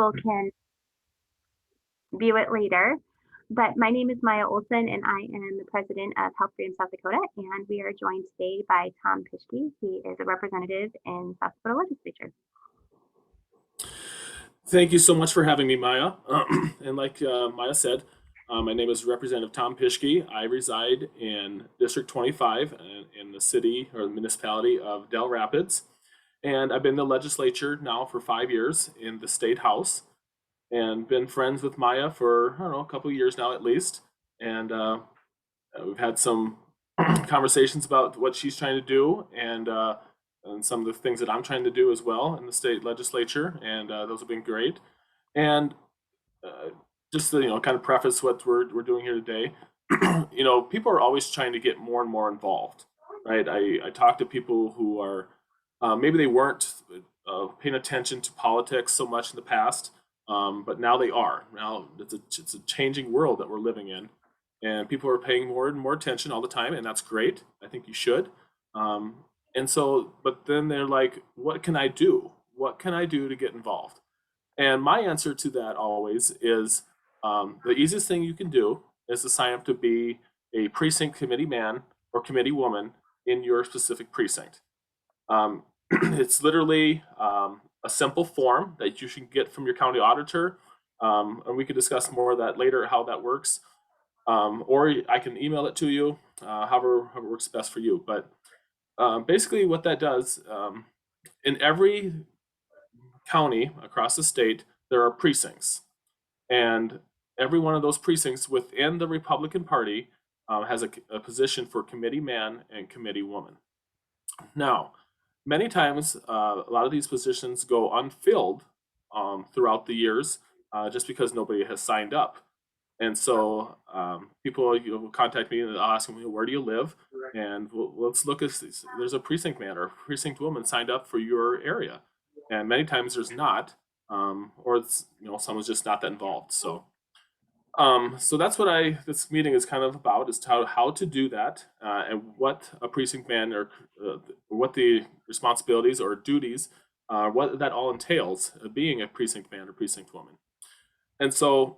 people can view it later. But my name is Maya Olson, and I am the president of Health Freedom South Dakota. And we are joined today by Tom Pischke. He is a representative in South Dakota legislature. Thank you so much for having me, Maya. And like Maya said, my name is Representative Tom Pischke. I reside in District 25 in the city or the municipality of Del Rapids. And I've been in the legislature now for 5 years in the state house and been friends with Maya for, I don't know, a couple of years now at least. And we've had some conversations about what she's trying to do and some of the things that I'm trying to do as well in the state legislature, and those have been great. And uh, just to, kind of preface what we're doing here today, people are always trying to get more and more involved, right? I talk to people who are maybe they weren't paying attention to politics so much in the past, but now they are. Now it's a changing world that we're living in, and people are paying more and more attention all the time, and that's great. I think you should. Um, and so, but then they're like, what can I do? What can I do to get involved? And my answer to that always is the easiest thing you can do is to sign up to be a precinct committee man or committee woman in your specific precinct. Um, it's literally a simple form that you should get from your county auditor. And we could discuss more of that later, how that works. Or I can email it to you, however works best for you. But basically, what that does, in every county across the state, there are precincts. And every one of those precincts within the Republican Party has a position for committee man and committee woman. Now, many times, a lot of these positions go unfilled throughout the years just because nobody has signed up. And so people will contact me and I'll ask them, where do you live? And let's look at this. There's a precinct man or a precinct woman signed up for your area. And many times there's not, or it's, someone's just not that involved. So that's what this meeting is kind of about, is how to do that and what a precinct man or what the responsibilities or duties, what that all entails, being a precinct man or precinct woman. And so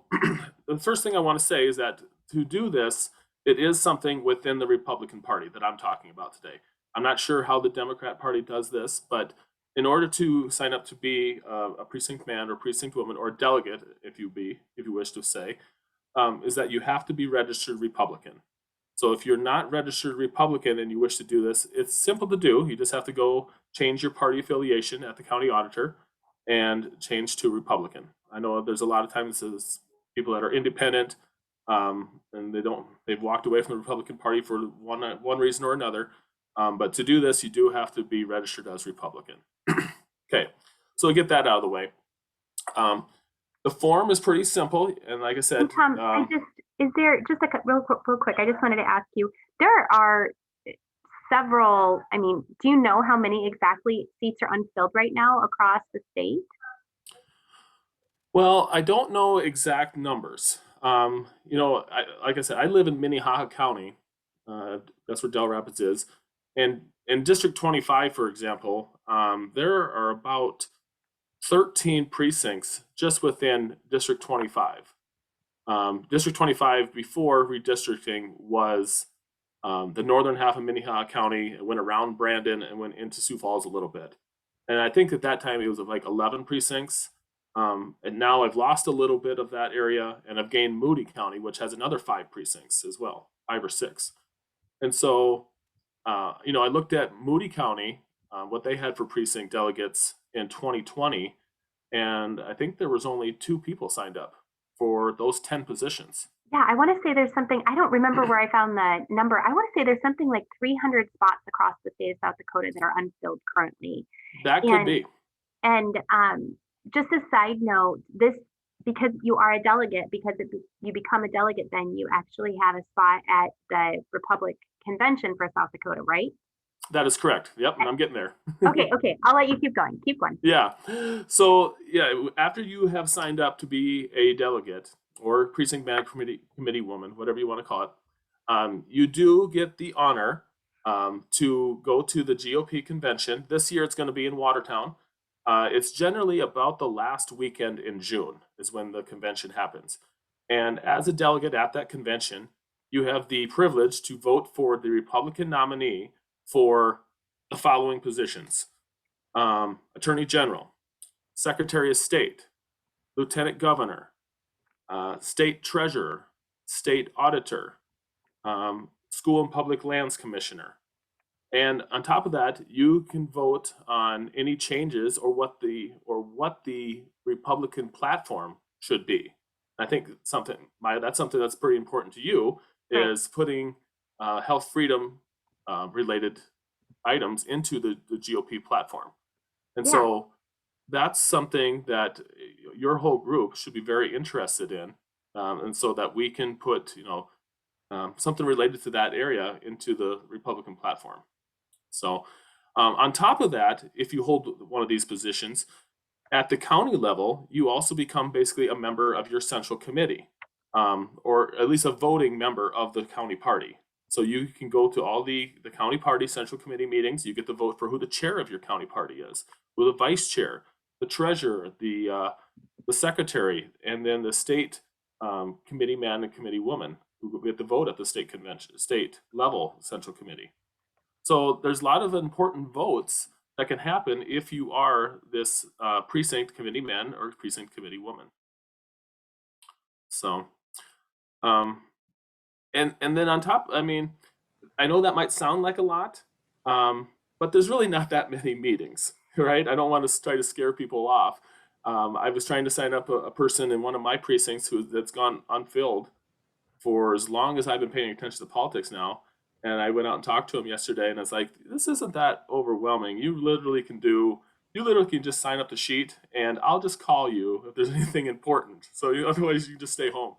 the first thing I want to say is that to do this, it is something within the Republican Party that I'm talking about today. I'm not sure how the Democrat Party does this, but in order to sign up to be a precinct man or precinct woman or a delegate, if you wish to say, is that you have to be registered Republican. So if you're not registered Republican and you wish to do this, it's simple to do. You just have to go change your party affiliation at the county auditor and change to Republican. I know there's a lot of times there's people that are independent and they've walked away from the Republican Party for one reason or another. But to do this, you do have to be registered as Republican. Okay, so to get that out of the way. The form is pretty simple, and like I said, and Tom, is there just real quick? I just wanted to ask you. There are several. I mean, do you know how many exactly seats are unfilled right now across the state? Well, I don't know exact numbers. Like I said, I live in Minnehaha County. That's where Del Rapids is, and in District 25, for example, there are about 13 precincts just within District 25. District 25 before redistricting was the northern half of Minnehaha County. It went around Brandon and went into Sioux Falls a little bit. And I think at that time it was like 11 precincts. And now I've lost a little bit of that area and I've gained Moody County, which has another 5 precincts as well, 5 or 6. And so, I looked at Moody County, what they had for precinct delegates in 2020, and I think there was only 2 people signed up for those 10 positions. Yeah, I want to say there's something, I don't remember where I found the number. I want to say there's something like 300 spots across the state of South Dakota that are unfilled currently. That could be. And just a side note, because you are a delegate, you become a delegate, then you actually have a spot at the Republic Convention for South Dakota, right? That is correct. Yep, and I'm getting there. Okay. I'll let you keep going. Keep going. Yeah. So, after you have signed up to be a delegate or precinct man committee woman, whatever you want to call it, you do get the honor to go to the GOP convention. This year it's going to be in Watertown. It's generally about the last weekend in June is when the convention happens. And as a delegate at that convention, you have the privilege to vote for the Republican nominee for the following positions: Attorney General, Secretary of State, Lieutenant Governor, State Treasurer, State Auditor, School and Public Lands Commissioner. And on top of that, you can vote on any changes or what the Republican platform should be. I think something, Maya, that's something that's pretty important to you, Right. is putting health freedom related items into the GOP platform. And Yeah. so that's something that your whole group should be very interested in, and so that we can put something related to that area into the Republican platform. So on top of that, if you hold one of these positions at the county level, you also become basically a member of your central committee, or at least a voting member of the county party. So you can go to all the county party central committee meetings. You get to vote for who the chair of your county party is, who the vice chair, the treasurer, the secretary, and then the state committee man and committee woman who get to vote at the state convention, state level central committee. So there's a lot of important votes that can happen if you are this precinct committee man or precinct committee woman. So, and then on top, I mean, I know that might sound like a lot, but there's really not that many meetings, right? I don't want to try to scare people off. I was trying to sign up a person in one of my precincts that's gone unfilled for as long as I've been paying attention to politics now. And I went out and talked to him yesterday, and it's like, this isn't that overwhelming. You literally can just sign up the sheet, and I'll just call you if there's anything important. So otherwise, you just stay home.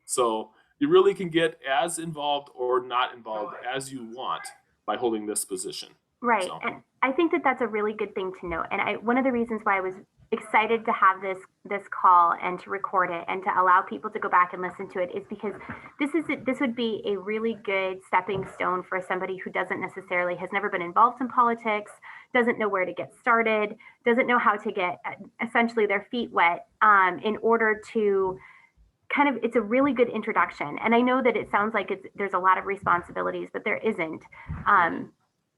So you really can get as involved or not involved as you want by holding this position. Right. So. And I think that that's a really good thing to note. And one of the reasons why I was excited to have this call and to record it and to allow people to go back and listen to it is because this would be a really good stepping stone for somebody who has never been involved in politics, doesn't know where to get started, doesn't know how to get essentially their feet wet in order to it's a really good introduction. And I know that it sounds like there's a lot of responsibilities, but there isn't.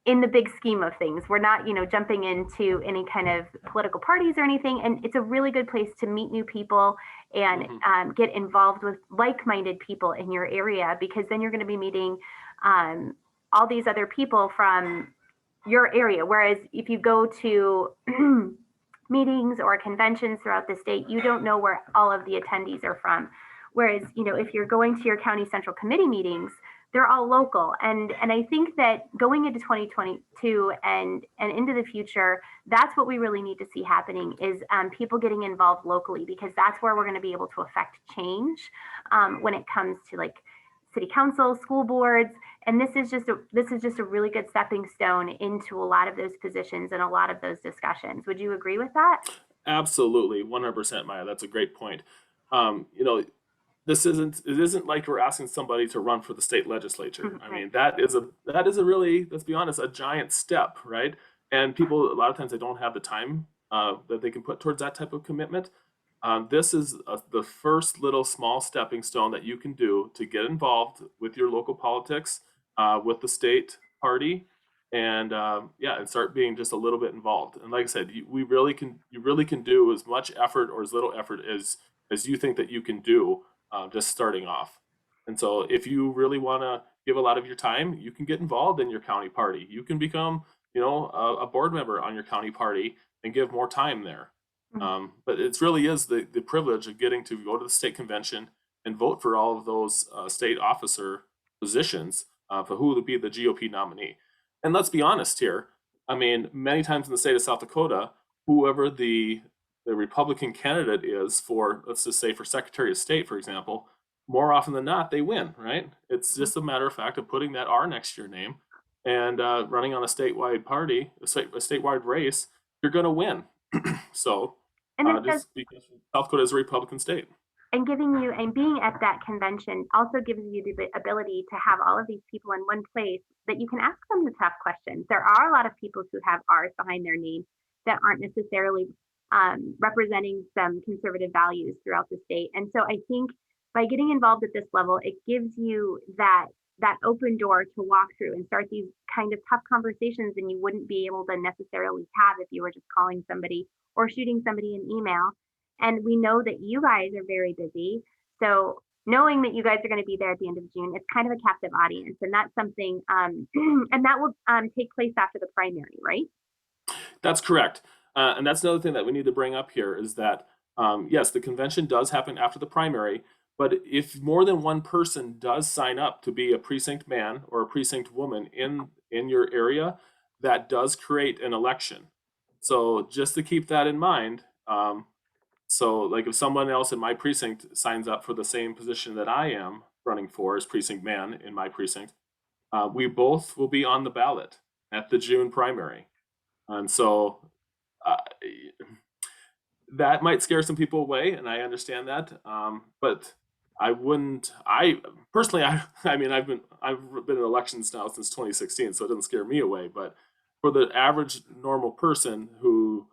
In the big scheme of things, we're not, jumping into any kind of political parties or anything. And it's a really good place to meet new people and get involved with like-minded people in your area, because then you're going to be meeting all these other people from your area. Whereas if you go to meetings or conventions throughout the state, you don't know where all of the attendees are from. Whereas, if you're going to your county central committee meetings, they're all local. And I think that going into 2022 and into the future, that's what we really need to see happening is people getting involved locally, because that's where we're going to be able to affect change when it comes to like city council, school boards. And this is just a really good stepping stone into a lot of those positions and a lot of those discussions. Would you agree with that? Absolutely, 100%, Maya. That's a great point. It isn't like we're asking somebody to run for the state legislature. I mean, that is a really, let's be honest, a giant step, right? And people, a lot of times they don't have the time that they can put towards that type of commitment. This is the first little small stepping stone that you can do to get involved with your local politics, with the state party, and and start being just a little bit involved. And like I said, you really can do as much effort or as little effort as you think that you can do, just starting off. And so if you really want to give a lot of your time, you can get involved in your county party. You can become, a board member on your county party and give more time there. But it really is the privilege of getting to go to the state convention and vote for all of those state officer positions for who would be the GOP nominee. And let's be honest here. I mean, many times in the state of South Dakota, whoever the Republican candidate is for, let's just say for Secretary of State, for example, more often than not, they win, right? It's just a matter of fact of putting that R next to your name and running on a statewide party, a statewide race, you're going to win. So, just because South Dakota is a Republican state. And being at that convention also gives you the ability to have all of these people in one place that you can ask them the tough questions. There are a lot of people who have R's behind their name that aren't necessarily representing some conservative values throughout the state. And so I think by getting involved at this level, it gives you that open door to walk through and start these kind of tough conversations and you wouldn't be able to necessarily have if you were just calling somebody or shooting somebody an email. And we know that you guys are very busy. So knowing that you guys are going to be there at the end of June, it's kind of a captive audience. And that's something, and that will take place after the primary, right? That's correct. And that's another thing that we need to bring up here is that, yes, the convention does happen after the primary, but if more than one person does sign up to be a precinct man or a precinct woman in your area, that does create an election. So just to keep that in mind, so like if someone else in my precinct signs up for the same position that I am running for as precinct man in my precinct, we both will be on the ballot at the June primary. And so uh, that might scare some people away, and I understand that. But I wouldn't. I personally, I mean, I've been in elections now since 2016, so it doesn't scare me away. But for the average normal person who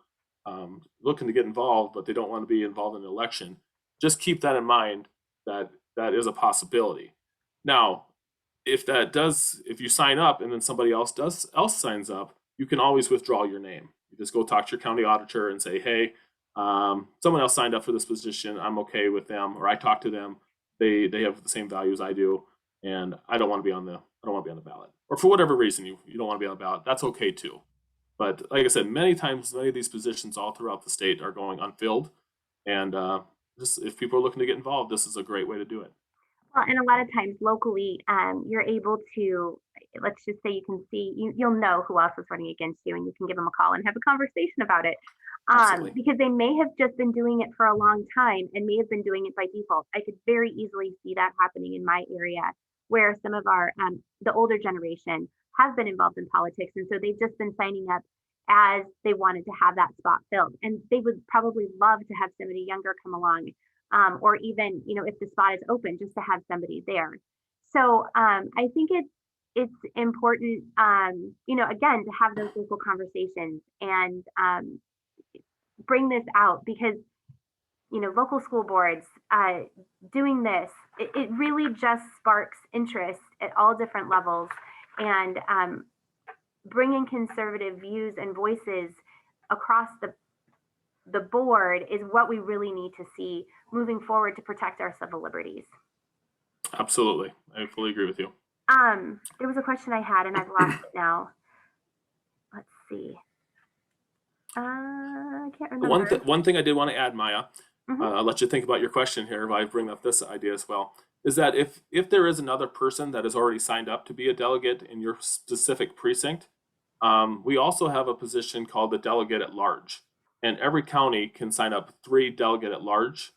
looking to get involved, but they don't want to be involved in an election, just keep that in mind that that is a possibility. Now, if you sign up and then somebody else signs up, you can always withdraw your name. You just go talk to your county auditor and say, hey, someone else signed up for this position. I'm okay with them, or I talked to them. They have the same values I do, and I don't want to be on the ballot. Or for whatever reason you don't want to be on the ballot, that's okay too. But like I said, many times, many of these positions all throughout the state are going unfilled, and just if people are looking to get involved, this is a great way to do it. Well, and a lot of times locally, you're able to, let's just say you can see, you'll know who else is running against you and you can give them a call and have a conversation about it. Absolutely. Because they may have just been doing it for a long time and may have been doing it by default. I could very easily see that happening in my area where some of our, the older generation have been involved in politics. And so they've just been signing up as they wanted to have that spot filled. And they would probably love to have somebody younger come along, or even, if the spot is open, just to have somebody there. So I think it's important, again, to have those local conversations and bring this out because, local school boards doing this, it really just sparks interest at all different levels and bringing conservative views and voices across the board is what we really need to see moving forward to protect our civil liberties. Absolutely. I fully agree with you. There was a question I had and I've lost it now. Let's see. I can't remember. One thing I did want to add, Maya, I'll let you think about your question here if I bring up this idea as well, is that if there is another person that has already signed up to be a delegate in your specific precinct, we also have a position called the delegate at large. And every county can sign up 3 delegate at large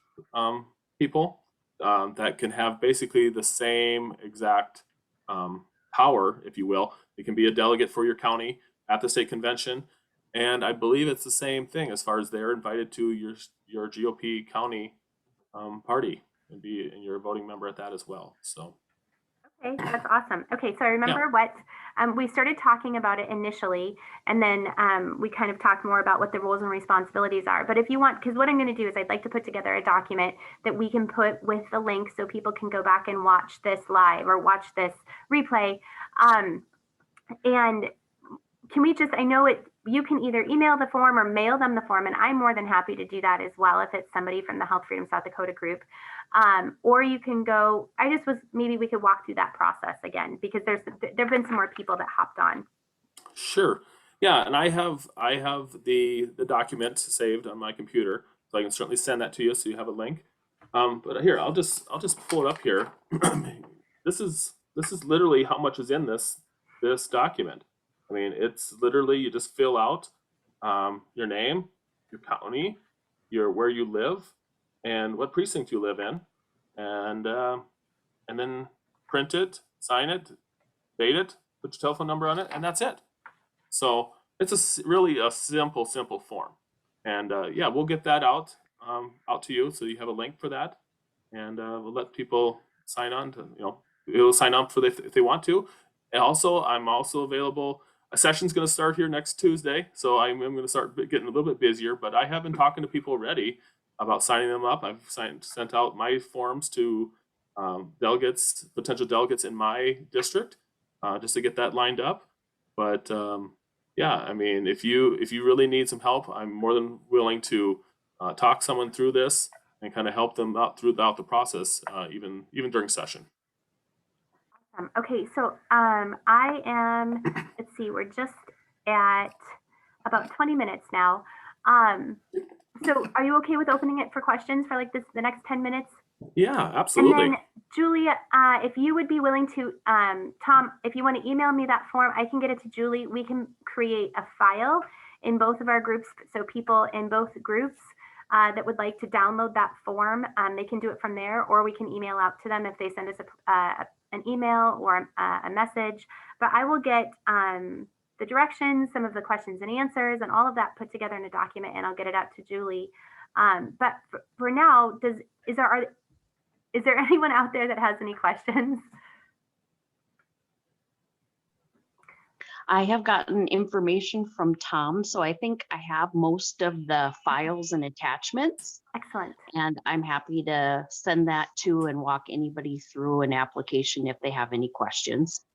people that can have basically the same exact power, if you will. It can be a delegate for your county at the state convention. And I believe it's the same thing as far as they're invited to your GOP county party and you're a voting member at that as well. So. Okay, that's awesome. Okay, so I remember what we started talking about it initially, and then we kind of talked more about what the roles and responsibilities are. But if you want, because what I'm going to do is I'd like to put together a document that we can put with the link so people can go back and watch this live or watch this replay. And can we just, I know you can either email the form or mail them the form, and I'm more than happy to do that as well if it's somebody from the Health Freedom South Dakota group. Or you can go, maybe we could walk through that process again because there've been some more people that hopped on. Sure. Yeah, and I have the document saved on my computer, so I can certainly send that to you so you have a link. But here, I'll just pull it up here. This is literally how much is in this document. I mean, it's literally you just fill out your name, your county, where you live, and what precinct you live in, and then print it, sign it, date it, put your telephone number on it, and that's it. So it's really a simple form, and yeah, we'll get that out to you so you have a link for that, and we'll let people sign on to it'll sign up for if they want to. And also, I'm also available a session's going to start here next Tuesday, so I'm going to start getting a little bit busier. But I have been talking to people already about signing them up. I've sent out my forms to delegates, potential delegates in my district, just to get that lined up. But yeah, I mean, if you really need some help, I'm more than willing to talk someone through this and kind of help them out throughout the process, even during session. Okay, so I am, let's see, we're just at about 20 minutes now. So are you okay with opening it for questions for like the next 10 minutes? Yeah, absolutely. And then Julia, if you would be willing to, Tom, if you want to email me that form, I can get it to Julie. We can create a file in both of our groups. So people in both groups that would like to download that form, they can do it from there, or we can email out to them if they send us an email or a message. But I will get the directions, some of the questions and answers, and all of that put together in a document, and I'll get it out to Julie. But for now, is there anyone out there that has any questions? I have gotten information from Tom, so I think I have most of the files and attachments. Excellent. And I'm happy to send that to and walk anybody through an application if they have any questions.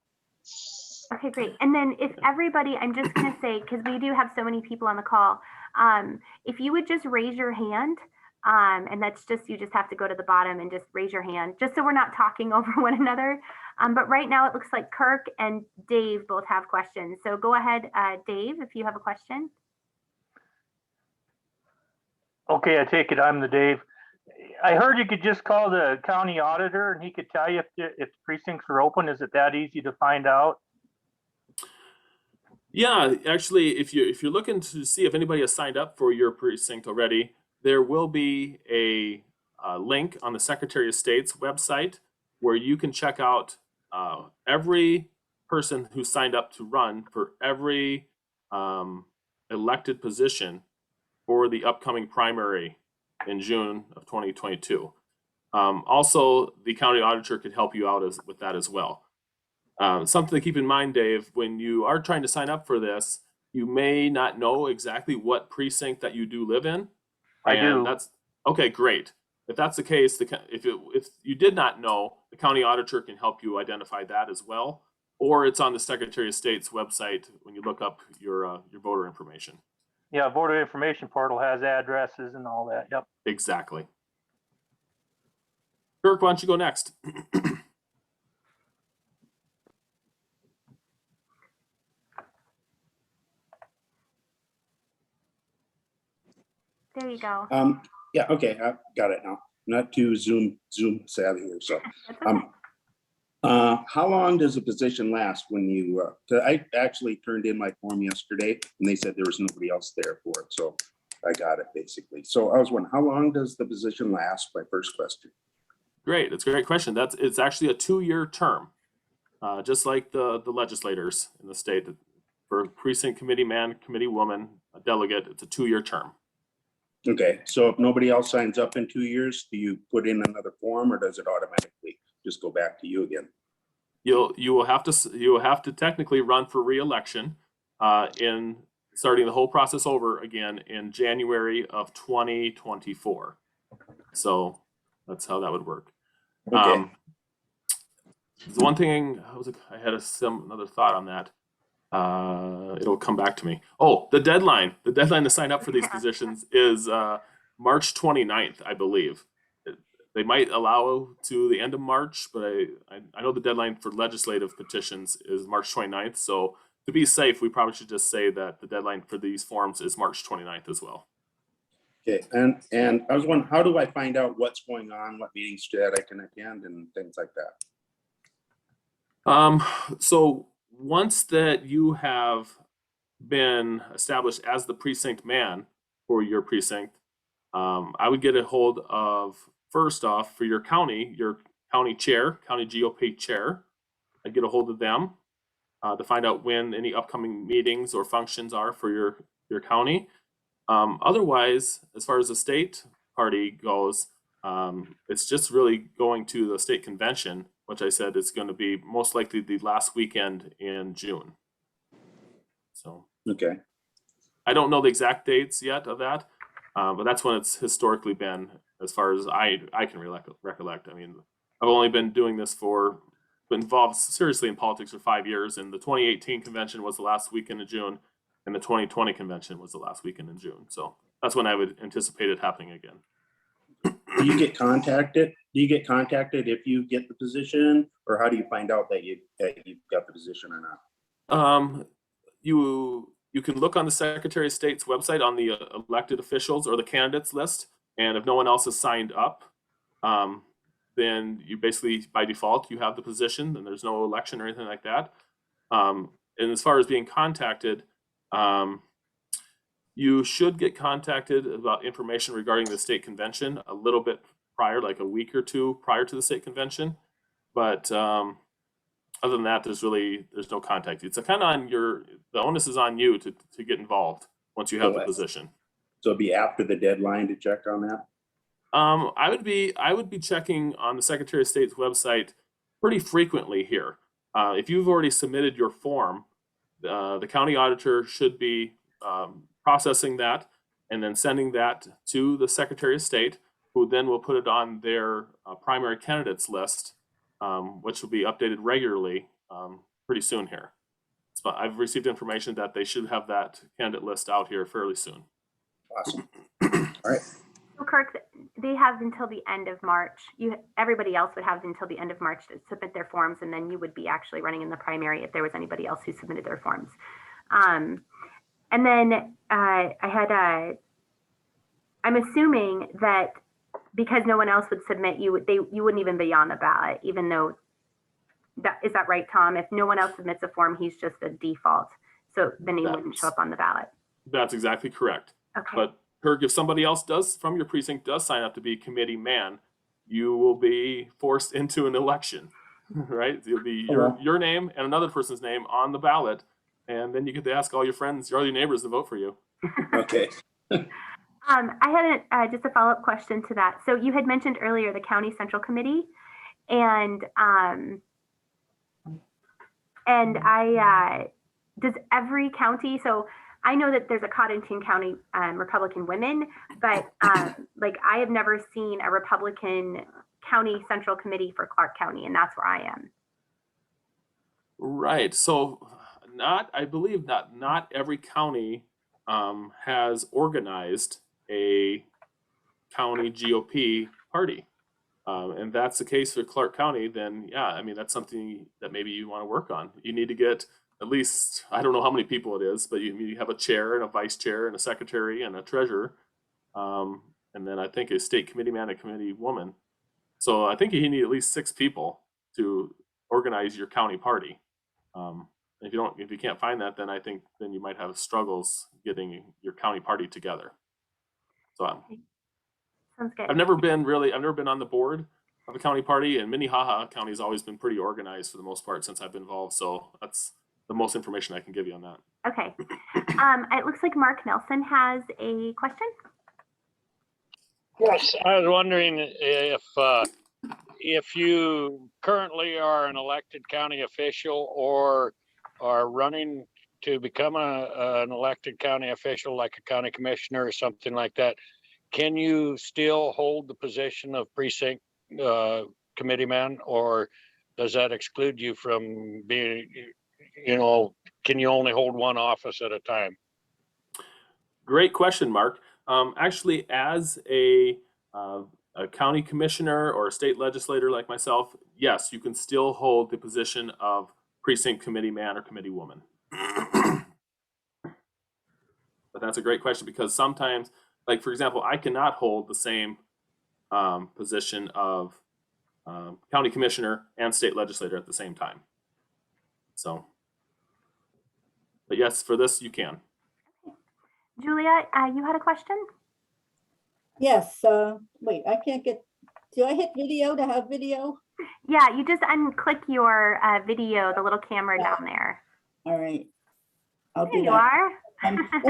Okay, great. And then if everybody, I'm just going to say, because we do have so many people on the call, if you would just raise your hand, and that's just, you just have to go to the bottom and just raise your hand, just so we're not talking over one another. But right now it looks like Kirk and Dave both have questions. So go ahead, Dave, if you have a question. Okay, I take it I'm the Dave. I heard you could just call the county auditor and he could tell you if precincts are open. Is it that easy to find out? Yeah, actually, if you're looking to see if anybody has signed up for your precinct already, there will be a link on the Secretary of State's website where you can check out every person who signed up to run for every elected position for the upcoming primary in June of 2022. Also, the county auditor could help you out with that as well. Something to keep in mind, Dave, when you are trying to sign up for this, you may not know exactly what precinct that you do live in. I do. That's okay, great. If that's the case, if you did not know, the county auditor can help you identify that as well, or it's on the Secretary of State's website when you look up your voter information. Yeah, voter information portal has addresses and all that. Yep. Exactly. Kirk, why don't you go next? There you go. Yeah, okay, I've got it now. Not too Zoom savvy here, so. How long does a position last when you, I actually turned in my form yesterday and they said there was nobody else there for it, so I got it basically. So I was wondering, how long does the position last? My first question. Great, it's a great question. It's actually a 2-year term, just like the legislators in the state. For precinct committee man, committee woman, a delegate, it's a 2-year term. Okay, so if nobody else signs up in 2 years, do you put in another form or does it automatically just go back to you again? You will have to technically run for re-election in starting the whole process over again in January of 2024. So that's how that would work. Okay. The one thing I had another thought on that. It'll come back to me. Oh, the deadline to sign up for these positions is March 29th, I believe. They might allow to the end of March, but I know the deadline for legislative petitions is March 29th. So to be safe, we probably should just say that the deadline for these forms is March 29th as well. Okay, and I was wondering, how do I find out what's going on, what meetings that I can attend and things like that? So once that you have been established as the precinct man for your precinct, I would get a hold of, first off, for your county chair, county GOP chair. I'd get a hold of them to find out when any upcoming meetings or functions are for your county. Otherwise, as far as the state party goes, it's just really going to the state convention, which I said is going to be most likely the last weekend in June. So Okay, I don't know the exact dates yet of that, but that's when it's historically been, as far as I can recollect. I mean, I've only been doing this been involved seriously in politics for 5 years, and the 2018 convention was the last weekend in June, and the 2020 convention was the last weekend in June. So that's when I would anticipate it happening again. do you get contacted? Do you get contacted if you get the position, or how do you find out that you've got the position or not? You can look on the Secretary of State's website on the elected officials or the candidates list, and if no one else has signed up, then you basically, by default, you have the position, and there's no election or anything like that. And as far as being contacted, you should get contacted about information regarding the state convention a little bit prior, like a week or two prior to the state convention. But other than that, there's no contact. It's kind of on the onus is on you to get involved once you have the position. So it'd be after the deadline to check on that? I would be checking on the Secretary of State's website pretty frequently here. If you've already submitted your form, the county auditor should be processing that and then sending that to the Secretary of State, who then will put it on their primary candidates list, which will be updated regularly pretty soon here. So I've received information that they should have that candidate list out here fairly soon. Awesome. All right. So Kirk, they have until the end of March. Everybody else would have until the end of March to submit their forms, and then you would be actually running in the primary if there was anybody else who submitted their forms. And then I'm assuming that because no one else would submit, you wouldn't even be on the ballot, even though is that right, Tom? If no one else submits a form, he's just a default, so the name wouldn't show up on the ballot. That's exactly correct. Okay. But Kirk, if somebody else from your precinct does sign up to be committee man, you will be forced into an election, right? It'll be your name and another person's name on the ballot, and then you get to ask all your friends, all your neighbors to vote for you. Okay. I had just a follow-up question to that. So you had mentioned earlier the County Central Committee, and does every county, so I know that there's a Cottington County Republican women, but like I have never seen a Republican County Central Committee for Clark County, and that's where I am. Right. So I believe not every county has organized a county GOP party. And that's the case for Clark County, then yeah, I mean, that's something that maybe you want to work on. You need to get at least, I don't know how many people it is, but you have a chair and a vice chair and a secretary and a treasurer. And then I think a state committee man, a committee woman. So I think you need at least 6 people to organize your county party. If you can't find that, then I think then you might have struggles getting your county party together. So Sounds good. I've never been on the board of a county party, and Minnehaha County has always been pretty organized for the most part since I've been involved. So that's the most information I can give you on that. Okay. It looks like Mark Nelson has a question. Yes, I was wondering if you currently are an elected county official or are running to become an elected county official, like a county commissioner or something like that, can you still hold the position of precinct committee man, or does that exclude you from being, can you only hold one office at a time? Great question, Mark. Actually, as a county commissioner or a state legislator like myself, yes, you can still hold the position of precinct committee man or committee woman. But that's a great question, because sometimes, like for example, I cannot hold the same position of county commissioner and state legislator at the same time. So, but yes, for this you can. Julia, you had a question? Yes, wait, I can't get, do I hit video to have video? Yeah, you just unclick your video, the little camera down there. All right. I'll There do you that. are.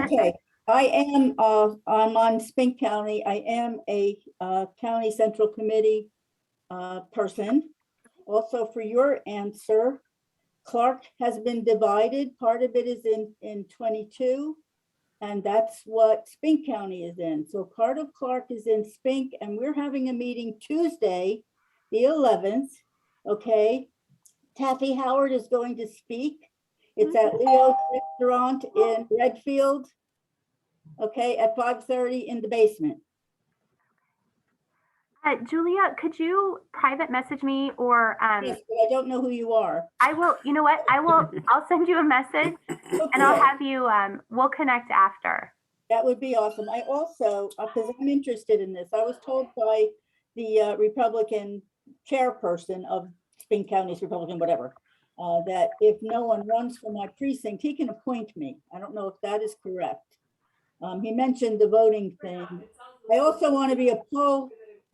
Okay, I'm on Spink County. I am a county central committee person. Also, for your answer, Clark has been divided. Part of it is in 22. And that's what Spink County is in. So part of Clark is in Spink, and we're having a meeting Tuesday, the 11th. Okay. Taffy Howard is going to speak. It's at Leo's Restaurant in Redfield. Okay, at 5:30 in the basement. Julia, could you private message me or Yes, but I don't know who you are. I will, you know what? I'll send you a message and I'll have you, we'll connect after. That would be awesome. I also, because I'm interested in this, I was told by the Republican chairperson of Spring County's Republican, whatever, that if no one runs for my precinct, he can appoint me. I don't know if that is correct. He mentioned the voting thing. I also want to be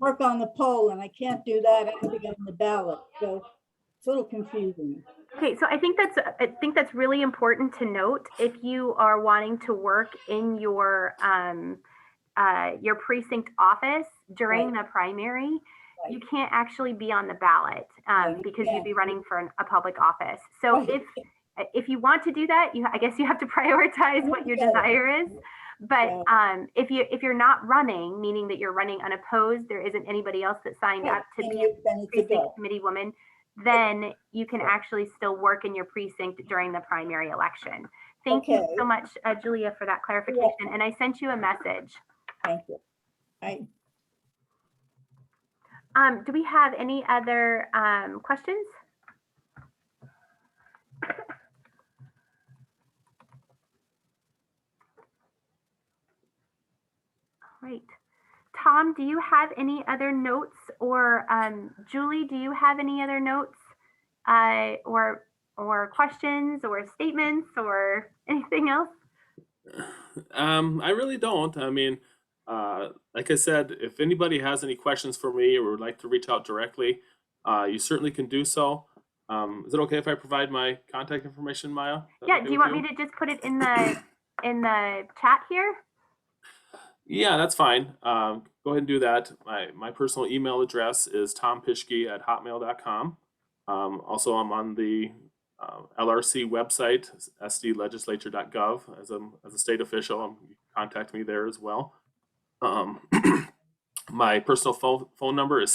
work on the poll, and I can't do that. I have to get on the ballot. So it's a little confusing. Okay, so I think that's really important to note. If you are wanting to work in your precinct office during the primary, you can't actually be on the ballot because you'd be running for a public office. So if you want to do that, I guess you have to prioritize what your desire is. But if you're not running, meaning that you're running unopposed, there isn't anybody else that signed up to be a precinct committee woman, then you can actually still work in your precinct during the primary election. Thank you so much, Julia, for that clarification. And I sent you a message. Thank you. Do we have any other questions? Right. Tom, do you have any other notes, or Julie, do you have any other notes or questions or statements or anything else? I really don't. I mean, like I said, if anybody has any questions for me or would like to reach out directly, you certainly can do so. Is it okay if I provide my contact information, Maya? Yeah. Do you want me to just put it in the chat here? Yeah, that's fine. Go ahead and do that. My personal email address is tompischke@hotmail.com. Also, I'm on the LRC website, sdlegislature.gov, as a state official. You can contact me there as well. My personal phone number is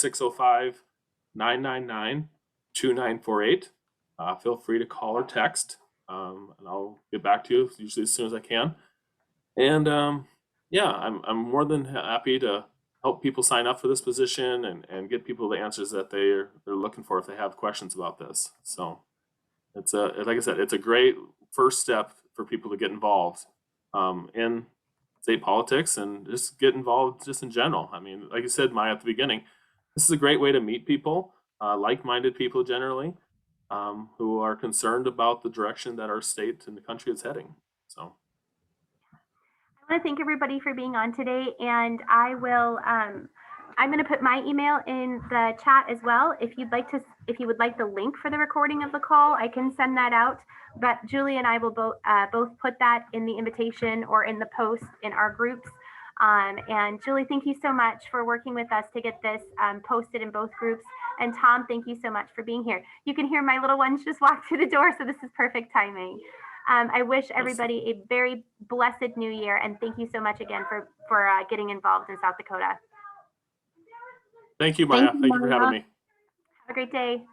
605-999-2948. Feel free to call or text, and I'll get back to you usually as soon as I can. And yeah, I'm more than happy to help people sign up for this position and get people the answers that they're looking for if they have questions about this. So it's like I said, it's a great first step for people to get involved in state politics and just get involved just in general. I mean, like you said, Maya, at the beginning, this is a great way to meet people, like-minded people generally, who are concerned about the direction that our state and the country is heading. So I want to thank everybody for being on today, and I will. I'm going to put my email in the chat as well. If you would like the link for the recording of the call, I can send that out. But Julie and I will both put that in the invitation or in the post in our groups. And Julie, thank you so much for working with us to get this posted in both groups. And Tom, thank you so much for being here. You can hear my little ones just walk through the door, so this is perfect timing. I wish everybody a very blessed new year, and thank you so much again for getting involved in South Dakota. Thank you, Maya. Thank you for having me. Have a great day.